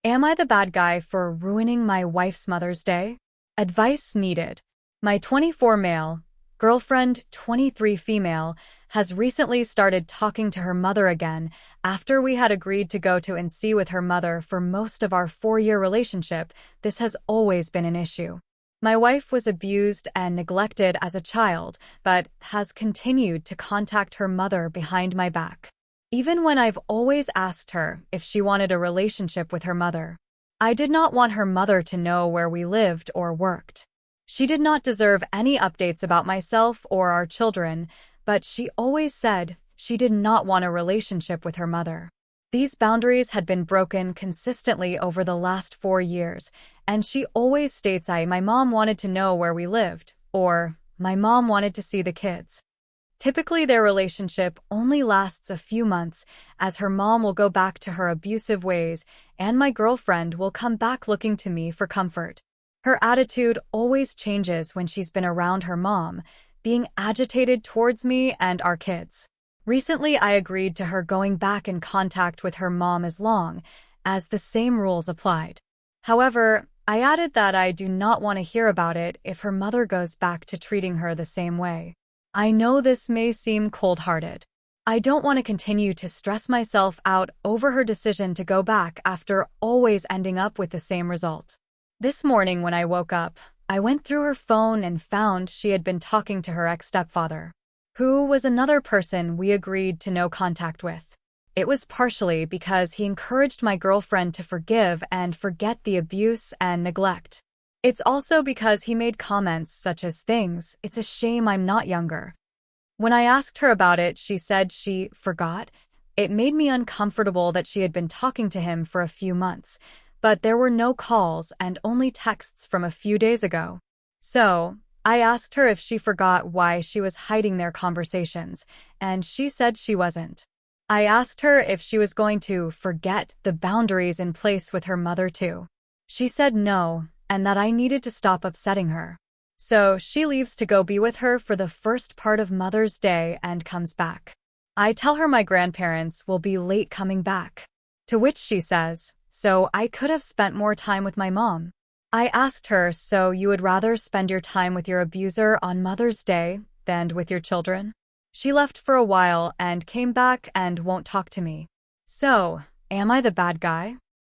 Am I the bad guy for ruining my wife's Mother's Day? Advice needed. My 24 male, girlfriend 23 female, has recently started talking to her mother again after we had agreed to go to and see with her mother for most of our 4-year relationship. This has always been an issue. My wife was abused and neglected as a child, but has continued to contact her mother behind my back. Even when I've always asked her if she wanted a relationship with her mother. I did not want her mother to know where we lived or worked. She did not deserve any updates about myself or our children, but she always said she did not want a relationship with her mother. These boundaries had been broken consistently over the last 4 years, and she always states my mom wanted to know where we lived, or my mom wanted to see the kids. Typically, their relationship only lasts a few months, as her mom will go back to her abusive ways, and my girlfriend will come back looking to me for comfort. Her attitude always changes when she's been around her mom, being agitated towards me and our kids. Recently, I agreed to her going back in contact with her mom as long as the same rules applied. However, I added that I do not want to hear about it if her mother goes back to treating her the same way. I know this may seem cold-hearted. I don't want to continue to stress myself out over her decision to go back after always ending up with the same result. This morning when I woke up, I went through her phone and found she had been talking to her ex-stepfather, who was another person we agreed to no contact with. It was partially because he encouraged my girlfriend to forgive and forget the abuse and neglect. It's also because he made comments such as things, "It's a shame I'm not younger." When I asked her about it, she said she forgot. It made me uncomfortable that she had been talking to him for a few months, but there were no calls and only texts from a few days ago. So, I asked her if she forgot why she was hiding their conversations, and she said she wasn't. I asked her if she was going to forget the boundaries in place with her mother too. She said no, and that I needed to stop upsetting her. So she leaves to go be with her for the first part of Mother's Day and comes back. I tell her my grandparents will be late coming back. To which she says, "So I could have spent more time with my mom." I asked her, "So you would rather spend your time with your abuser on Mother's Day than with your children?" She left for a while and came back and won't talk to me. So, am I the bad guy?